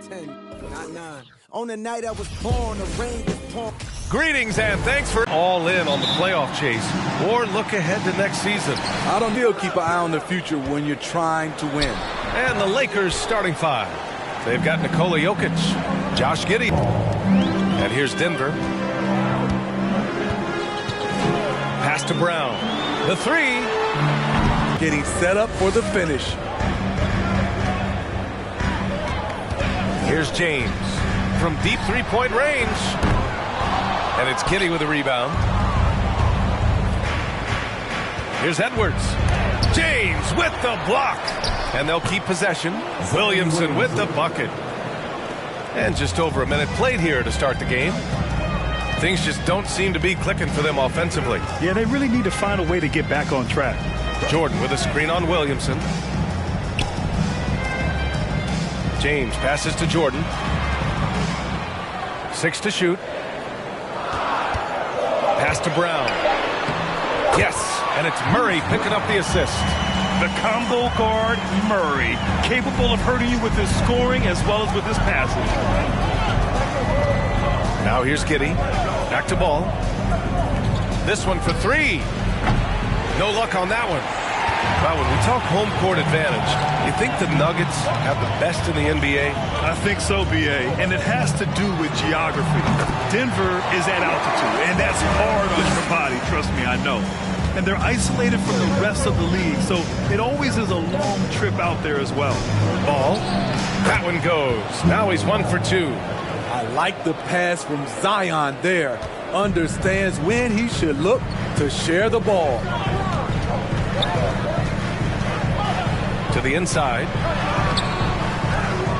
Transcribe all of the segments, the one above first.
10, not 9. On the night I was born, the rain was pouring. Greetings and thanks for all in on the playoff chase or look ahead to next season. I don't still keep an eye on the future when you're trying to win. And the Lakers starting five. They've got Nikola Jokic, Josh Giddey, and here's Denver. Pass to Brown. The three. Getting set up for the finish. Here's James from deep three-point range. And it's Giddey with a rebound. Here's Edwards. James with the block. And they'll keep possession. Williamson with the bucket. And just over a minute played here to start the game. Things just don't seem to be clicking for them offensively. Yeah, they really need to find a way to get back on track. Jordan with a screen on Williamson. James passes to Jordan. 6 to shoot. Pass to Brown. Yes, and it's Murray picking up the assist. The combo guard, Murray, capable of hurting you with his scoring as well as with his passing. Now here's Giddey. Back to ball. This one for three. No luck on that one. Well, when we talk home court advantage, you think the Nuggets have the best in the NBA? I think so, B.A., and it has to do with geography. Denver is at altitude, and that's hard on your body, trust me, I know. And they're isolated from the rest of the league, so it always is a long trip out there as well. Ball. That one goes. Now he's 1 for 2. I like the pass from Zion there. Understands when he should look to share the ball. To the inside.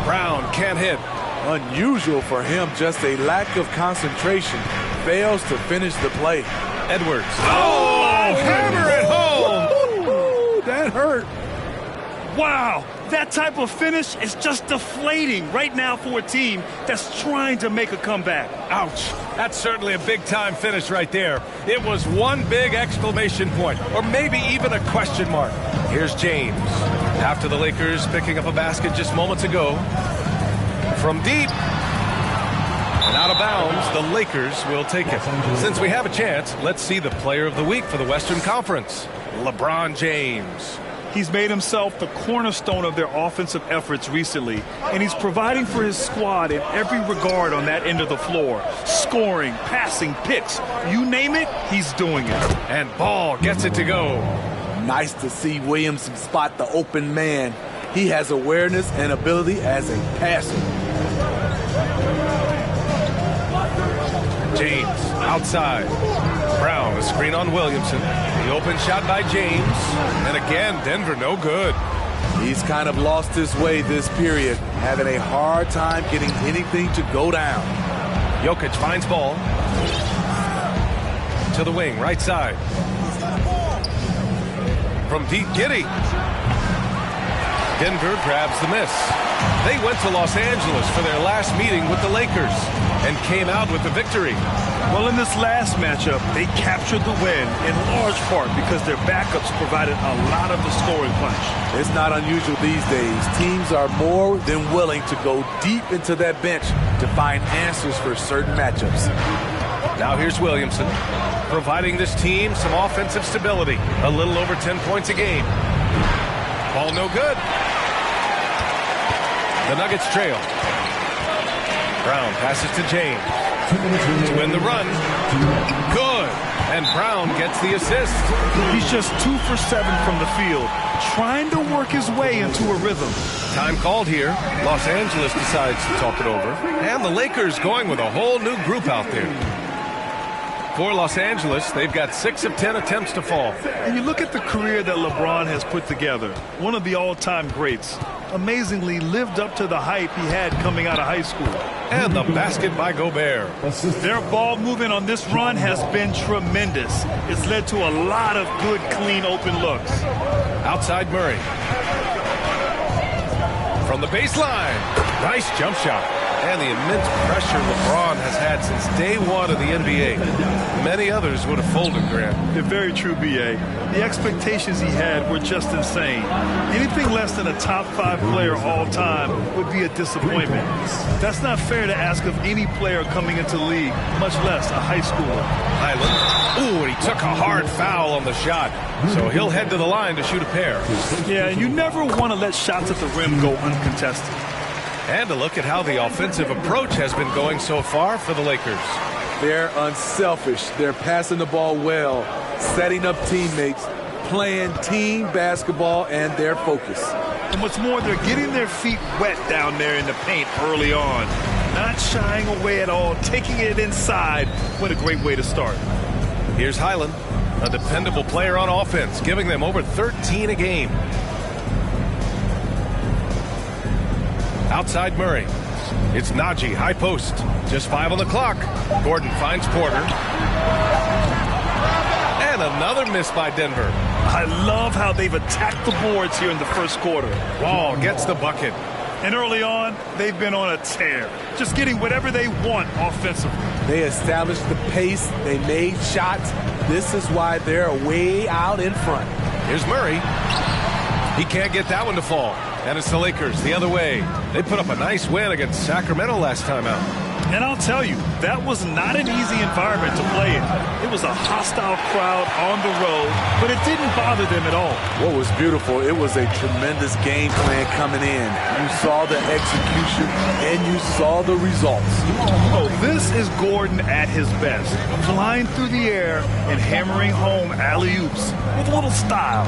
Brown can't hit. Unusual for him, just a lack of concentration. Fails to finish the play. Edwards. Oh, hammer it home. Woo-hoo, that hurt. Wow, that type of finish is just deflating right now for a team that's trying to make a comeback. Ouch. That's certainly a big-time finish right there. It was one big exclamation point, or maybe even a question mark. Here's James. After the Lakers picking up a basket just moments ago. From deep. And out of bounds, the Lakers will take it. Since we have a chance, let's see the player of the week for the Western Conference. LeBron James. He's made himself the cornerstone of their offensive efforts recently, and he's providing for his squad in every regard on that end of the floor. Scoring, passing, picks, you name it, he's doing it. And Ball gets it to go. Nice to see Williamson spot the open man. He has awareness and ability as a passer. James outside. Brown, a screen on Williamson. The open shot by James. And again, Denver no good. He's kind of lost his way this period, having a hard time getting anything to go down. Jokic finds Ball. To the wing, right side. From deep, Giddey. Denver grabs the miss. They went to Los Angeles for their last meeting with the Lakers and came out with the victory. Well, in this last matchup, they captured the win in large part because their backups provided a lot of the scoring punch. It's not unusual these days. Teams are more than willing to go deep into that bench to find answers for certain matchups. Now here's Williamson, providing this team some offensive stability. A little over 10 points a game. Ball no good. The Nuggets trail. Brown passes to James to win the run. Good. And Brown gets the assist. He's just 2 for 7 from the field, trying to work his way into a rhythm. Time called here. Los Angeles decides to talk it over. And the Lakers going with a whole new group out there. For Los Angeles, they've got 6 of 10 attempts to fall. And you look at the career that LeBron has put together, one of the all-time greats. Amazingly lived up to the hype he had coming out of high school. And the basket by Gobert. Their ball movement on this run has been tremendous. It's led to a lot of good, clean, open looks. Outside Murray. From the baseline. Nice jump shot. And the immense pressure LeBron has had since day one of the NBA. Many others would have folded, Grant. They're very true, B.A. The expectations he had were just insane. Anything less than a top 5 player all time would be a disappointment. That's not fair to ask of any player coming into the league, much less a high schooler. Highland. Ooh, and he took a hard foul on the shot. So he'll head to the line to shoot a pair. Yeah, and you never want to let shots at the rim go uncontested. And a look at how the offensive approach has been going so far for the Lakers. They're unselfish. They're passing the ball well, setting up teammates, playing team basketball, and they're focused. And what's more, they're getting their feet wet down there in the paint early on. Not shying away at all, taking it inside. What a great way to start. Here's Highland, a dependable player on offense, giving them over 13 a game. Outside Murray. It's Najee, high post. Just 5 on the clock. Gordon finds Porter. And another miss by Denver. I love how they've attacked the boards here in the first quarter. Wall gets the bucket. And early on, they've been on a tear. Just getting whatever they want offensively. They established the pace. They made shots. This is why they're way out in front. Here's Murray. He can't get that one to fall. And it's the Lakers the other way. They put up a nice win against Sacramento last time out. And I'll tell you, that was not an easy environment to play in. It was a hostile crowd on the road, but it didn't bother them at all. What was beautiful, it was a tremendous game plan coming in. You saw the execution, and you saw the results. Oh, this is Gordon at his best, flying through the air and hammering home alley-oops with a little style.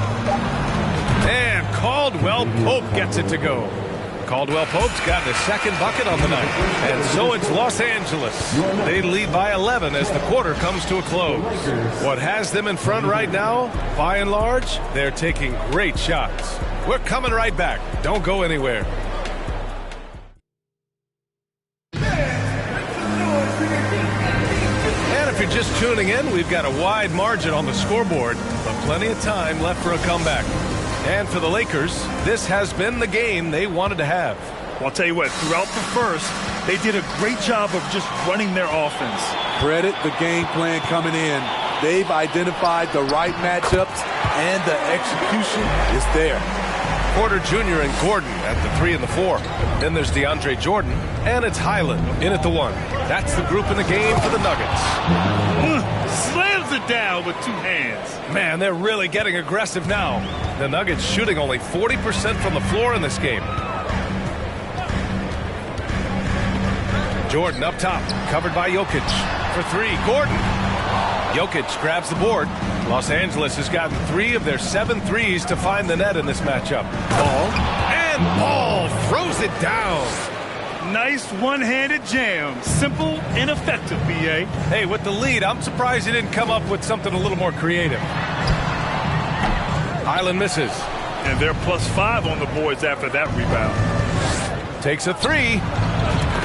And Caldwell Pope gets it to go. Caldwell Pope's got the second bucket on the night. And so it's Los Angeles. They lead by 11 as the quarter comes to a close. What has them in front right now, by and large, they're taking great shots. We're coming right back. Don't go anywhere. And if you're just tuning in, we've got a wide margin on the scoreboard, but plenty of time left for a comeback. And for the Lakers, this has been the game they wanted to have. Well, I'll tell you what, throughout the first, they did a great job of just running their offense. Credit the game plan coming in. They've identified the right matchups, and the execution is there. Porter Jr. and Gordon at the 3 and the 4. Then there's DeAndre Jordan, and it's Highland in at the 1. That's the group in the game for the Nuggets. Slams it down with 2 hands. Man, they're really getting aggressive now. The Nuggets shooting only 40% from the floor in this game. Jordan up top, covered by Jokic. For 3, Gordon. Jokic grabs the board. Los Angeles has gotten 3 of their 7 threes to find the net in this matchup. Ball throws it down. Nice one-handed jam. Simple and effective, B.A. Hey, with the lead, I'm surprised he didn't come up with something a little more creative. Highland misses. And they're +5 on the boards after that rebound. Takes a 3.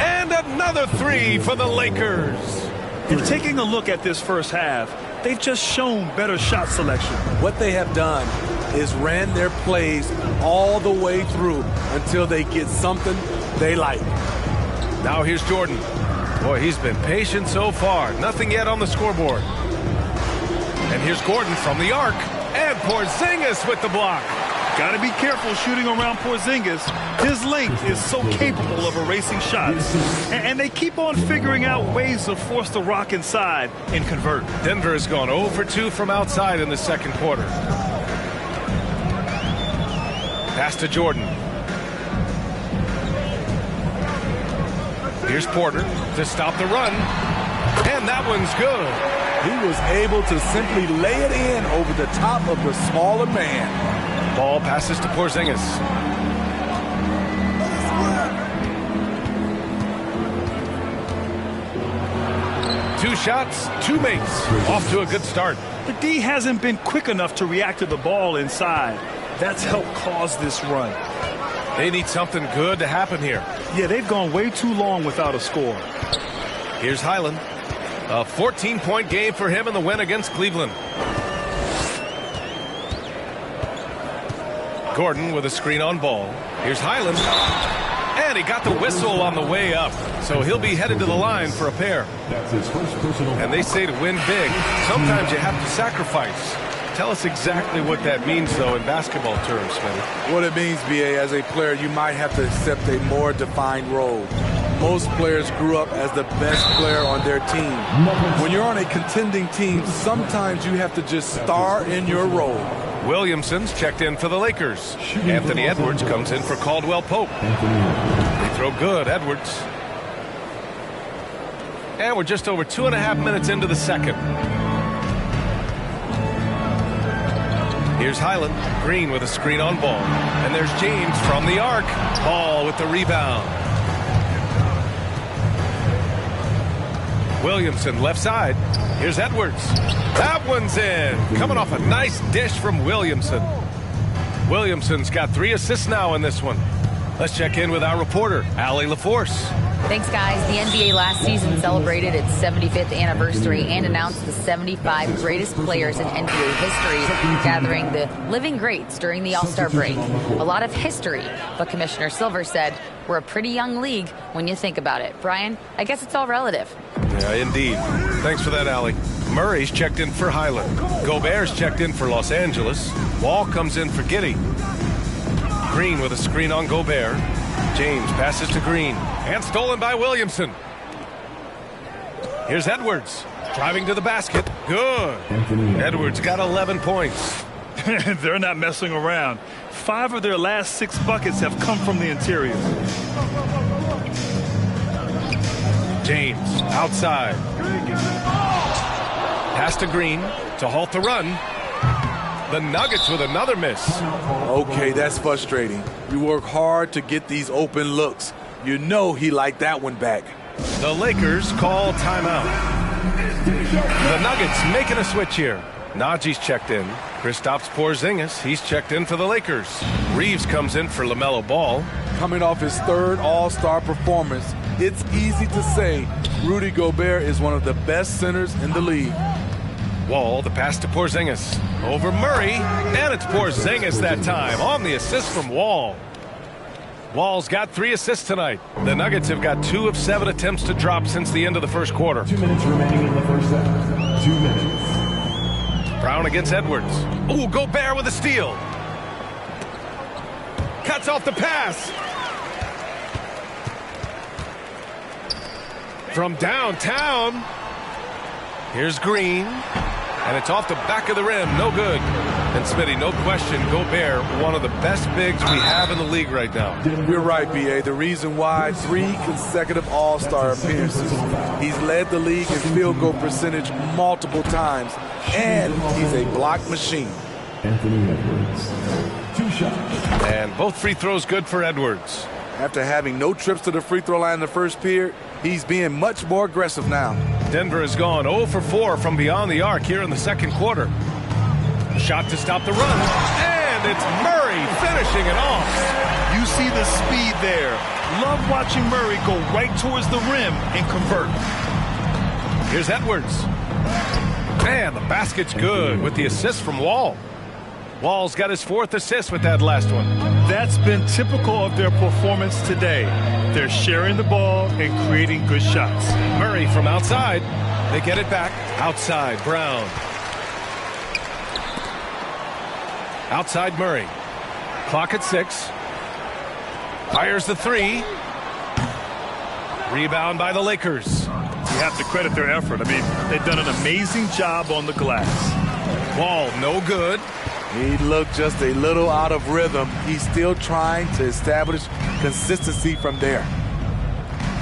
And another 3 for the Lakers. And taking a look at this first half, they've just shown better shot selection. What they have done is ran their plays all the way through until they get something they like. Now here's Jordan. Boy, he's been patient so far. Nothing yet on the scoreboard. And here's Gordon from the arc. And Porzingis with the block. Got to be careful shooting around Porzingis. His length is so capable of erasing shots. And they keep on figuring out ways to force the rock inside and convert. Denver has gone 0 for 2 from outside in the second quarter. Pass to Jordan. Here's Porter to stop the run. And that one's good. He was able to simply lay it in over the top of the smaller man. Ball passes to Porzingis. Two shots, 2 makes. Off to a good start. The D hasn't been quick enough to react to the ball inside. That's helped cause this run. They need something good to happen here. Yeah, they've gone way too long without a score. Here's Highland. A 14-point game for him in the win against Cleveland. Gordon with a screen on ball. Here's Highland. And he got the whistle on the way up, so he'll be headed to the line for a pair. That's his first personal. And they say to win big, sometimes you have to sacrifice. Tell us exactly what that means, though, in basketball terms, Smitty. What it means, B.A., as a player, you might have to accept a more defined role. Most players grew up as the best player on their team. When you're on a contending team, sometimes you have to just star in your role. Williamson's checked in for the Lakers. Anthony Edwards comes in for Caldwell Pope. They throw good, Edwards. And we're just over 2.5 minutes into the second. Here's Highland. Green with a screen on ball. And there's James from the arc. Ball with the rebound. Williamson left side. Here's Edwards. That one's in. Coming off a nice dish from Williamson. Williamson's got 3 assists now in this one. Let's check in with our reporter, Allie LaForce. Thanks, guys. The NBA last season celebrated its 75th anniversary and announced the 75 greatest players in NBA history, gathering the living greats during the All-Star break. A lot of history, but Commissioner Silver said, we're a pretty young league when you think about it. Brian, I guess it's all relative. Yeah, indeed. Thanks for that, Allie. Murray's checked in for Highland. Gobert's checked in for Los Angeles. Wall comes in for Giddey. Green with a screen on Gobert. James passes to Green. And stolen by Williamson. Here's Edwards. Driving to the basket. Good. Edwards got 11 points. They're not messing around. 5 of their last 6 buckets have come from the interior. James outside. Pass to Green to halt the run. The Nuggets with another miss. Okay, that's frustrating. We work hard to get these open looks. You know he liked that one back. The Lakers call timeout. The Nuggets making a switch here. Najee's checked in. Kristaps Porzingis, he's checked in for the Lakers. Reeves comes in for LaMelo Ball. Coming off his 3rd All-Star performance, it's easy to say Rudy Gobert is one of the best centers in the league. Wall, the pass to Porzingis. Over Murray, and it's Porzingis that time on the assist from Wall. Wall's got 3 assists tonight. The Nuggets have got 2 of 7 attempts to drop since the end of the first quarter. 2 minutes remaining in the first set. 2 minutes. Brown against Edwards. Ooh, Gobert with a steal. Cuts off the pass. From downtown. Here's Green. And it's off the back of the rim. No good. And Smitty, no question, Gobert, one of the best bigs we have in the league right now. You're right, B.A. The reason why 3 consecutive All-Star appearances. He's led the league in field goal percentage multiple times. And he's a block machine. Anthony Edwards. 2 shots. And both free throws good for Edwards. After having no trips to the free throw line in the first period, he's being much more aggressive now. Denver has gone 0 for 4 from beyond the arc here in the second quarter. Shot to stop the run. And it's Murray finishing it off. You see the speed there. Love watching Murray go right towards the rim and convert. Here's Edwards. Man, the basket's good with the assist from Wall. Wall's got his 4th assist with that last one. That's been typical of their performance today. They're sharing the ball and creating good shots. Murray from outside. They get it back. Outside, Brown. Outside Murray. Clock at 6. Fires the 3. Rebound by the Lakers. You have to credit their effort. I mean, they've done an amazing job on the glass. Wall, no good. He looked just a little out of rhythm. He's still trying to establish consistency from there.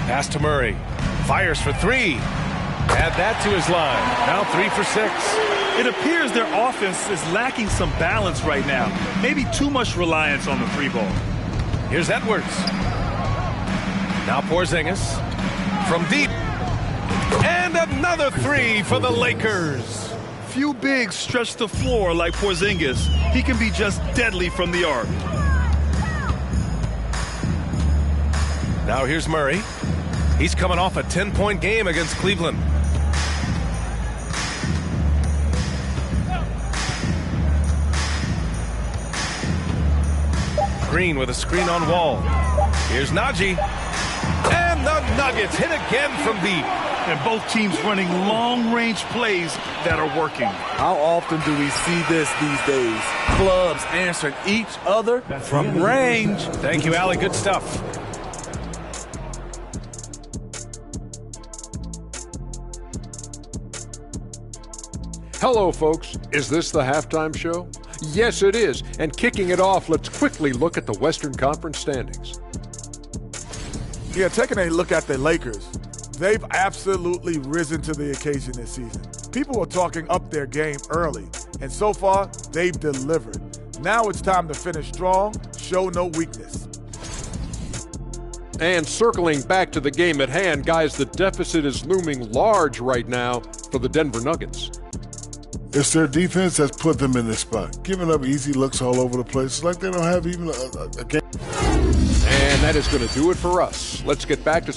Pass to Murray. Fires for 3. Add that to his line. Now 3 for 6. It appears their offense is lacking some balance right now. Maybe too much reliance on the 3 ball. Here's Edwards. Now Porzingis. From deep. And another 3 for the Lakers. Few bigs stretch the floor like Porzingis. He can be just deadly from the arc. Now here's Murray. He's coming off a 10-point game against Cleveland. Green with a screen on Wall. Here's Najee. And the Nuggets hit again from deep. And both teams running long-range plays that are working. How often do we see this these days? Clubs answering each other from range. Thank you, Allie. Good stuff. Hello, folks. Is this the halftime show? Yes, it is. And kicking it off, let's quickly look at the Western Conference standings. Yeah, taking a look at the Lakers, they've absolutely risen to the occasion this season. People were talking up their game early, and so far, they've delivered. Now it's time to finish strong, show no weakness. And circling back to the game at hand, guys, the deficit is looming large right now for the Denver Nuggets. It's their defense that's put them in this spot. Giving up easy looks all over the place. It's like they don't have even a game. And that is going to do it for us. Let's get back to...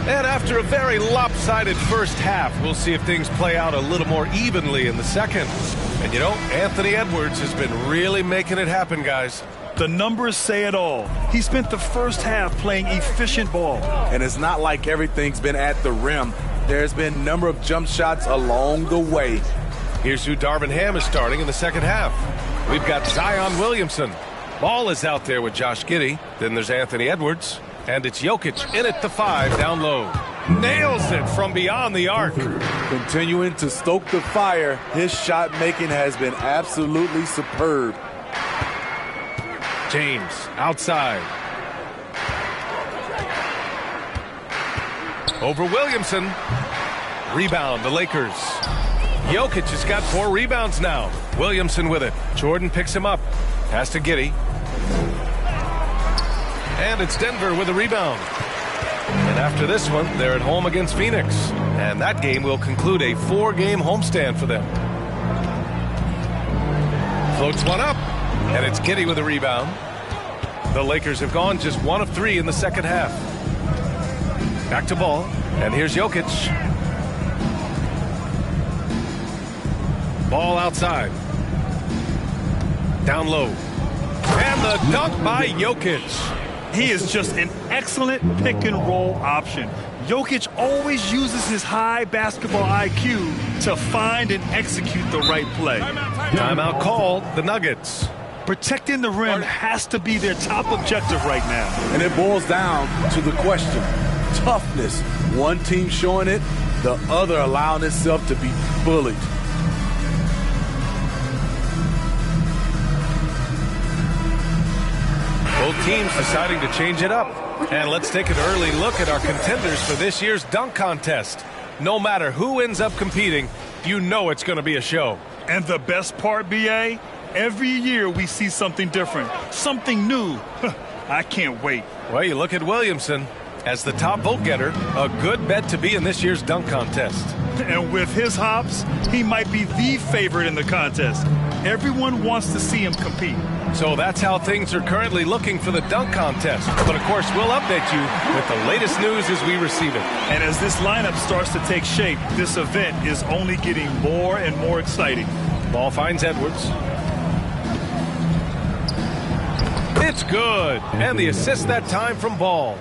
And after a very lopsided first half, we'll see if things play out a little more evenly in the second. And you know, Anthony Edwards has been really making it happen, guys. The numbers say it all. He spent the first half playing efficient ball. And it's not like everything's been at the rim. There's been a number of jump shots along the way. Here's who Darvin Ham is starting in the second half. We've got Zion Williamson. Ball is out there with Josh Giddey. Then there's Anthony Edwards. And it's Jokic in at the 5 down low. Nails it from beyond the arc. Continuing to stoke the fire, his shot making has been absolutely superb. James outside. Over Williamson. Rebound, the Lakers. Jokic has got 4 rebounds now. Williamson with it. Jordan picks him up. Pass to Giddey. And it's Denver with a rebound. And after this one, they're at home against Phoenix. And that game will conclude a 4-game homestand for them. Floats one up. And it's Giddey with a rebound. The Lakers have gone just 1 of 3 in the second half. Back to ball. And here's Jokic. Ball outside. Down low. And the dunk by Jokic. He is just an excellent pick-and-roll option. Jokic always uses his high basketball IQ to find and execute the right play. Timeout called, the Nuggets. Protecting the rim has to be their top objective right now. And it boils down to the question. Toughness. One team showing it, the other allowing itself to be bullied. Both teams deciding to change it up. And let's take an early look at our contenders for this year's dunk contest. No matter who ends up competing, you know it's going to be a show. And the best part, B.A., every year we see something different, something new. I can't wait. Well, you look at Williamson as the top vote getter, a good bet to be in this year's dunk contest. And with his hops, he might be the favorite in the contest. Everyone wants to see him compete. So that's how things are currently looking for the dunk contest. But of course, we'll update you with the latest news as we receive it. And as this lineup starts to take shape, this event is only getting more and more exciting. Ball finds Edwards. It's good. And the assist that time from Ball.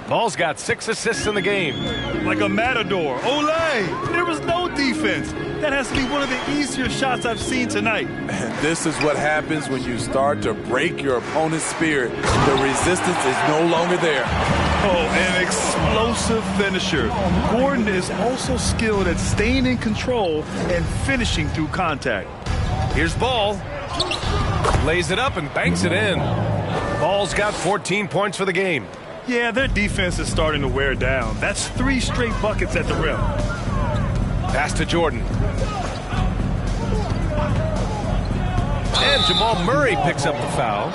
Ball's got 6 assists in the game. Like a matador. Olay! There was no defense. That has to be one of the easier shots I've seen tonight. And this is what happens when you start to break your opponent's spirit. The resistance is no longer there. Oh, an explosive finisher. Gordon is also skilled at staying in control and finishing through contact. Here's Ball. Lays it up and banks it in. Ball's got 14 points for the game. Yeah, their defense is starting to wear down. That's 3 straight buckets at the rim. Pass to Jordan. And Jamal Murray picks up the foul.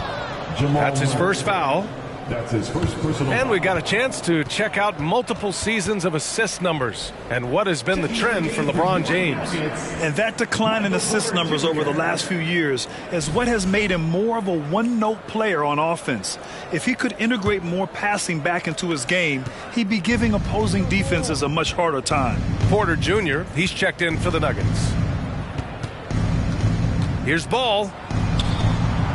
That's his first foul. That's his first personal. And we got a chance to check out multiple seasons of assist numbers and what has been the trend for LeBron James. And that decline in assist numbers over the last few years is what has made him more of a one-note player on offense. If he could integrate more passing back into his game, he'd be giving opposing defenses a much harder time. Porter Jr., he's checked in for the Nuggets. Here's Ball.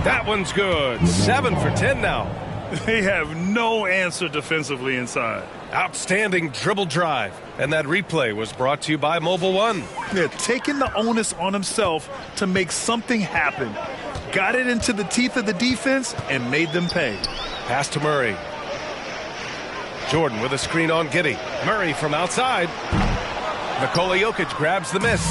That one's good. 7 for 10 now. They have no answer defensively inside. Outstanding dribble drive. And that replay was brought to you by Mobile One. They're taking the onus on himself to make something happen. Got it into the teeth of the defense and made them pay. Pass to Murray. Jordan with a screen on Giddey. Murray from outside. Nikola Jokic grabs the miss.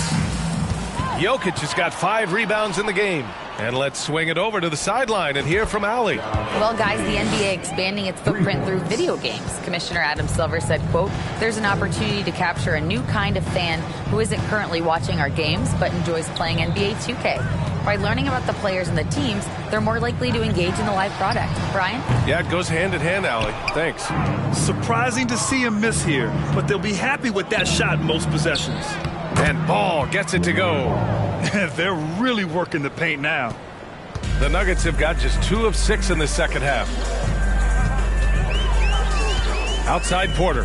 Jokic has got 5 rebounds in the game. And let's swing it over to the sideline and hear from Allie. Well, guys, the NBA expanding its footprint through video games. Commissioner Adam Silver said, quote, there's an opportunity to capture a new kind of fan who isn't currently watching our games but enjoys playing NBA 2K. By learning about the players and the teams, they're more likely to engage in the live product. Brian? Yeah, it goes hand in hand, Allie. Thanks. Surprising to see him miss here, but they'll be happy with that shot in most possessions. And Ball gets it to go. They're really working the paint now. The Nuggets have got just 2 of 6 in the second half. Outside Porter.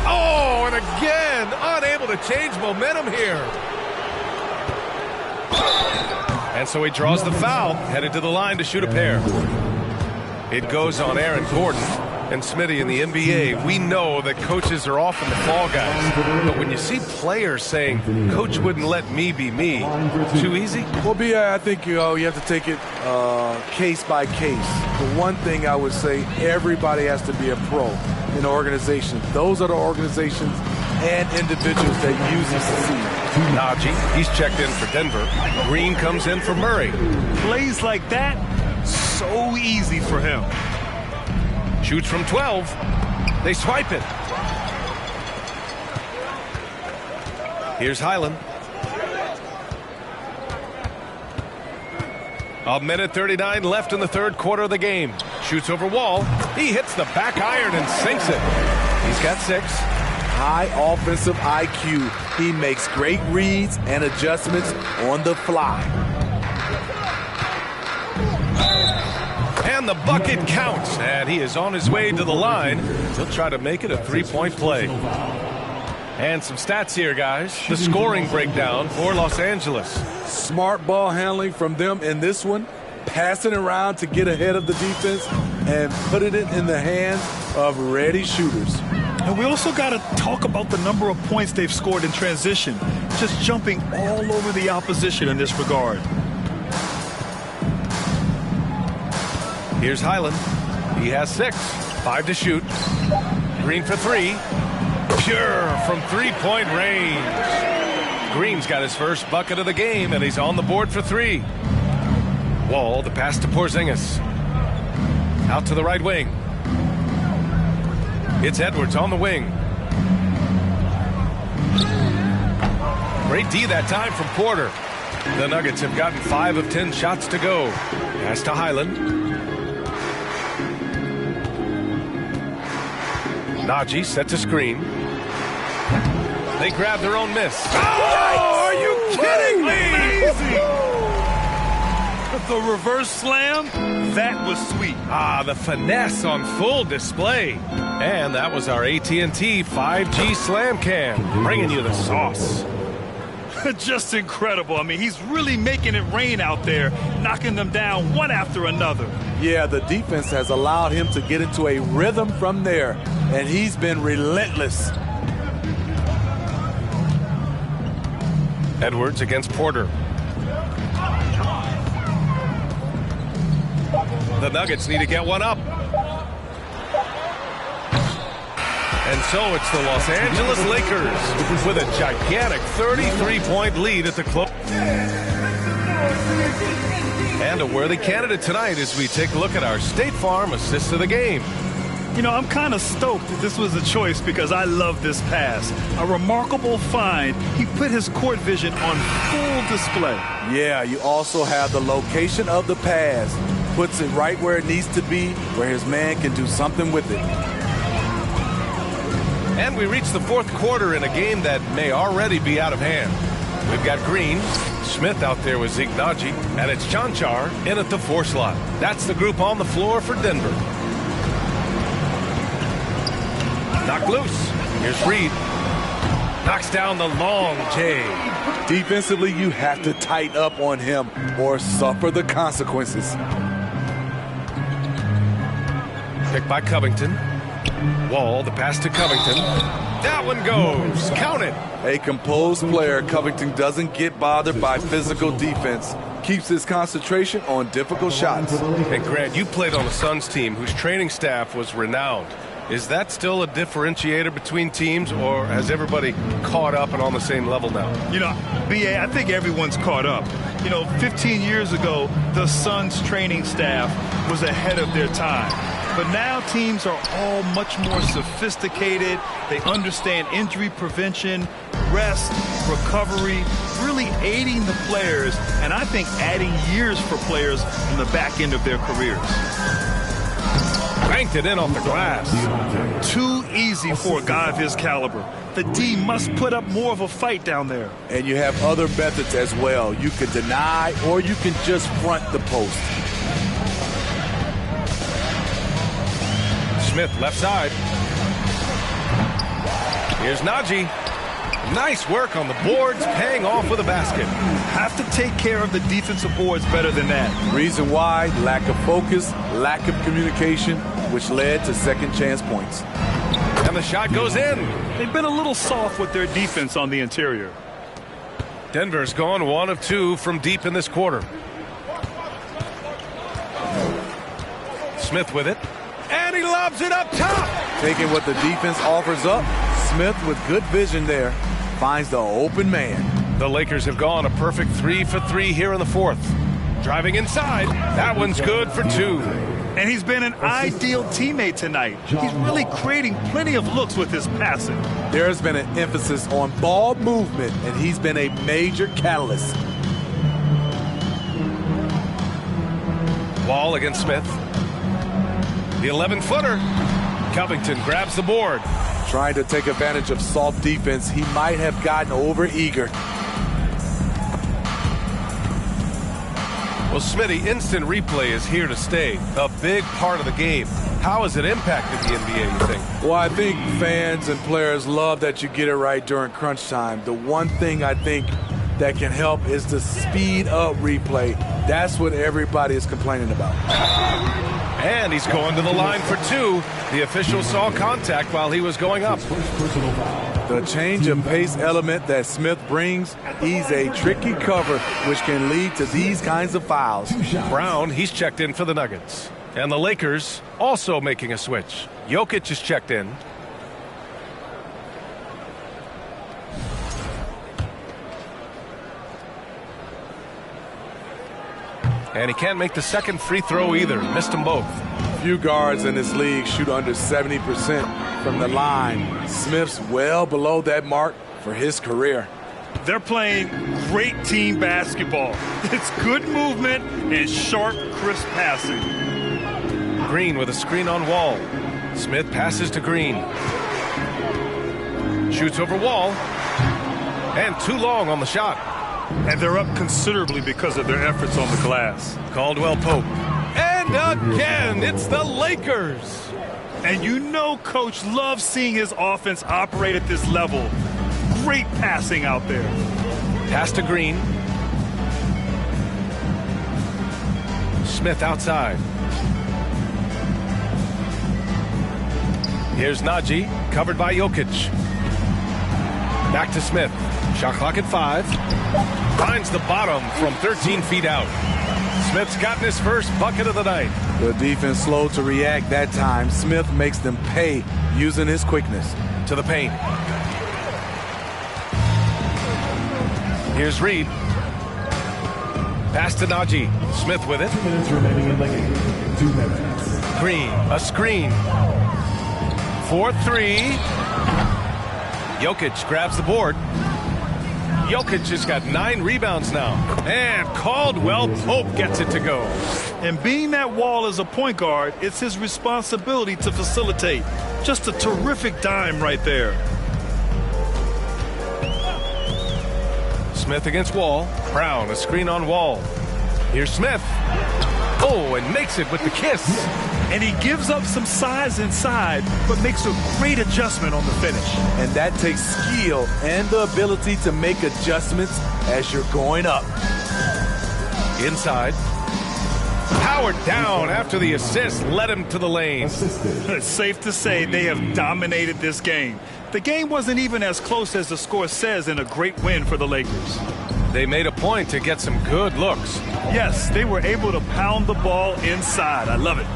Oh, and again, unable to change momentum here. And so he draws the foul, headed to the line to shoot a pair. It goes on Aaron Gordon. And Smitty, in the NBA, we know that coaches are often the fall guys. But when you see players saying, Coach wouldn't let me be me, too easy? Well, B.I., I think you have to take it case by case. The one thing I would say, everybody has to be a pro in an organization. Those are the organizations and individuals that use this to see. Najee, he's checked in for Denver. Green comes in for Murray. Plays like that, so easy for him. Shoots from 12. They swipe it. Here's Highland. 1:39 left in the third quarter of the game. Shoots over Wall. He hits the back iron and sinks it. He's got 6. High offensive IQ. He makes great reads and adjustments on the fly. And the bucket counts, and he is on his way to the line. He'll try to make it a 3-point play. And some stats here, guys. The scoring breakdown for Los Angeles. Smart ball handling from them in this one. Passing around to get ahead of the defense and putting it in the hands of ready shooters. And we also got to talk about the number of points they've scored in transition. Just jumping all over the opposition in this regard. Here's Highland. He has 6. 5 to shoot. Green for 3. Pure from 3-point range. Green's got his first bucket of the game, and he's on the board for 3. Wall, the pass to Porzingis. Out to the right wing. It's Edwards on the wing. Great D that time from Porter. The Nuggets have gotten 5 of 10 shots to go. Pass to Highland. Najee sets a screen. They grab their own miss. Oh, are you kidding me? The reverse slam, that was sweet. The finesse on full display. And that was our AT&T 5G Slam Cam, bringing you the sauce. Just incredible. I mean, he's really making it rain out there, knocking them down one after another. Yeah, the defense has allowed him to get into a rhythm from there, and he's been relentless. Edwards against Porter. The Nuggets need to get one up. And so it's the Los Angeles Lakers with a gigantic 33-point lead at the close. And a worthy candidate tonight as we take a look at our State Farm assist of the game. You know, I'm kind of stoked that this was a choice because I love this pass. A remarkable find. He put his court vision on full display. Yeah, you also have the location of the pass. Puts it right where it needs to be, where his man can do something with it. And we reach the fourth quarter in a game that may already be out of hand. We've got Green, Smith out there with Zeke Nnaji, and it's Cancar in at the 4 slot. That's the group on the floor for Denver. Knocked loose. Here's Reed. Knocks down the long J. Defensively, you have to tighten up on him or suffer the consequences. Picked by Covington. Wall, the pass to Covington. That one goes. Count it. A composed player, Covington doesn't get bothered by physical defense. Keeps his concentration on difficult shots. Hey, Grant, you played on the Suns team whose training staff was renowned. Is that still a differentiator between teams, or has everybody caught up and on the same level now? You know, B.A., I think everyone's caught up. You know, 15 years ago, the Suns training staff was ahead of their time. But now teams are all much more sophisticated. They understand injury prevention, rest, recovery, really aiding the players, and I think adding years for players on the back end of their careers. Banked it in off the glass. Too easy for a guy of his caliber. The D must put up more of a fight down there. And you have other methods as well. You can deny or you can just front the post. Smith left side. Here's Nnaji. Nice work on the boards, paying off with a basket. Have to take care of the defensive boards better than that. Reason why, lack of focus, lack of communication, which led to second chance points. And the shot goes in. They've been a little soft with their defense on the interior. Denver's gone 1 of 2 from deep in this quarter. Smith with it. And he lobs it up top. Taking what the defense offers up, Smith with good vision there finds the open man. The Lakers have gone a perfect 3 for 3 here in the fourth. Driving inside. That one's good for 2. And he's been an ideal teammate tonight. He's really creating plenty of looks with his passing. There's been an emphasis on ball movement, and he's been a major catalyst. Wall against Smith. The 11-footer. Covington grabs the board. Trying to take advantage of soft defense. He might have gotten over-eager. Well, Smitty, instant replay is here to stay. A big part of the game. How has it impacted the NBA, you think? Well, I think fans and players love that you get it right during crunch time. The one thing I think that can help is the speed up replay. That's what everybody is complaining about. And he's going to the line for 2. The official saw contact while he was going up. The change of pace element that Smith brings, he's a tricky cover, which can lead to these kinds of fouls. Brown, he's checked in for the Nuggets. And the Lakers also making a switch. Jokic is checked in. And he can't make the second free throw either. Missed them both. Few guards in this league shoot under 70% from the line. Smith's well below that mark for his career. They're playing great team basketball. It's good movement and sharp, crisp passing. Green with a screen on Wall. Smith passes to Green. Shoots over Wall. And too long on the shot. And they're up considerably because of their efforts on the glass. Caldwell Pope. And again, it's the Lakers. And you know Coach loves seeing his offense operate at this level. Great passing out there. Pass to Green. Smith outside. Here's Nnaji, covered by Jokic. Back to Smith. Shot clock at 5. Finds the bottom from 13 feet out. Smith's gotten his first bucket of the night. The defense slow to react that time. Smith makes them pay using his quickness. To the paint. Here's Reed. Pass to Nnaji. Smith with it. 2 minutes remaining in the game. 2 minutes. Green, a screen. 4-3. Jokic grabs the board. Jokic just got 9 rebounds now. And Caldwell Pope gets it to go. And being that wall as a point guard, it's his responsibility to facilitate. Just a terrific dime right there. Smith against Wall. Brown, a screen on Wall. Here's Smith. Oh, and makes it with the kiss. And he gives up some size inside, but makes a great adjustment on the finish. And that takes skill and the ability to make adjustments as you're going up. Inside. Powered down after the assist led him to the lane. It's safe to say they have dominated this game. The game wasn't even as close as the score says in a great win for the Lakers. They made a point to get some good looks. Yes, they were able to pound the ball inside. I love it.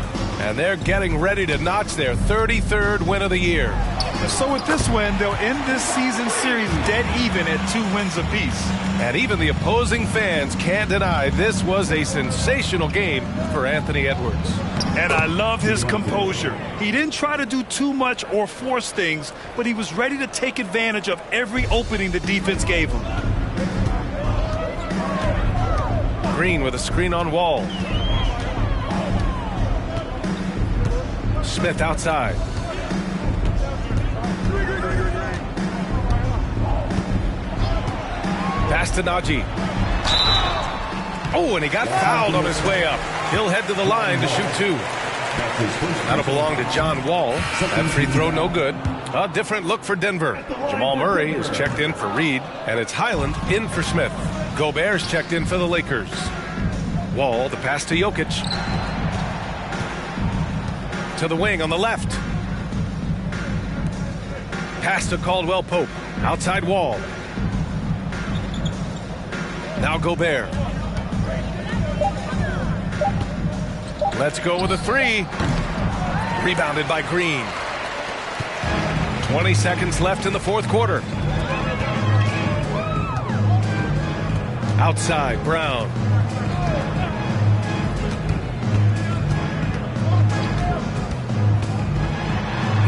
And they're getting ready to notch their 33rd win of the year. And so with this win, they'll end this season series dead even at 2 wins apiece. And even the opposing fans can't deny this was a sensational game for Anthony Edwards. And I love his composure. He didn't try to do too much or force things, but he was ready to take advantage of every opening the defense gave him. Green with a screen on Wall. Smith outside. Pass to Najee. Oh, and he got fouled on his way up. He'll head to the line to shoot 2. That'll belong to John Wall. That free throw no good. A different look for Denver. Jamal Murray is checked in for Reed, and it's Highland in for Smith. Gobert's checked in for the Lakers. Wall, the pass to Jokic. To the wing on the left. Pass to Caldwell Pope. Outside Wall. Now Gobert. Let's go with a 3. Rebounded by Green. 20 seconds left in the 4th quarter. Outside, Brown.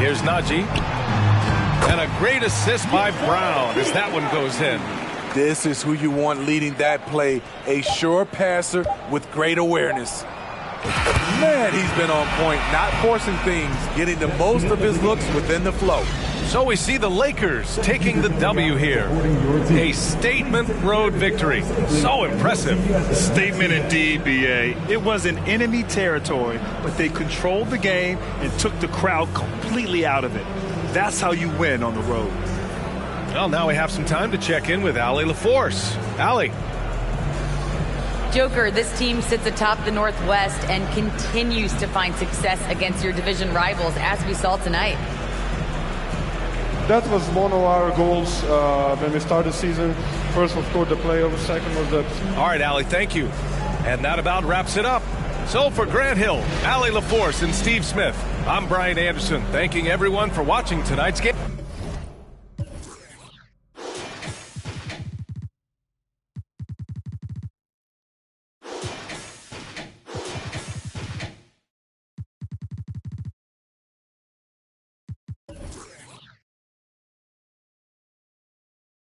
Here's Najee. And a great assist by Brown as that one goes in. This is who you want leading that play. A sure passer with great awareness. Man, he's been on point, not forcing things, getting the most of his looks within the flow. So we see the Lakers taking the W here. A statement road victory. So impressive. Statement indeed, B.A. It was in enemy territory, but they controlled the game and took the crowd completely out of it. That's how you win on the road. Well, now we have some time to check in with Allie LaForce. Allie. Joker, this team sits atop the Northwest and continues to find success against your division rivals, as we saw tonight. That was one of our goals when we started the season. First, of course, the playoffs. Second was the... All right, Allie, thank you. And that about wraps it up. So for Grant Hill, Allie LaForce, and Steve Smith, I'm Brian Anderson, thanking everyone for watching tonight's game.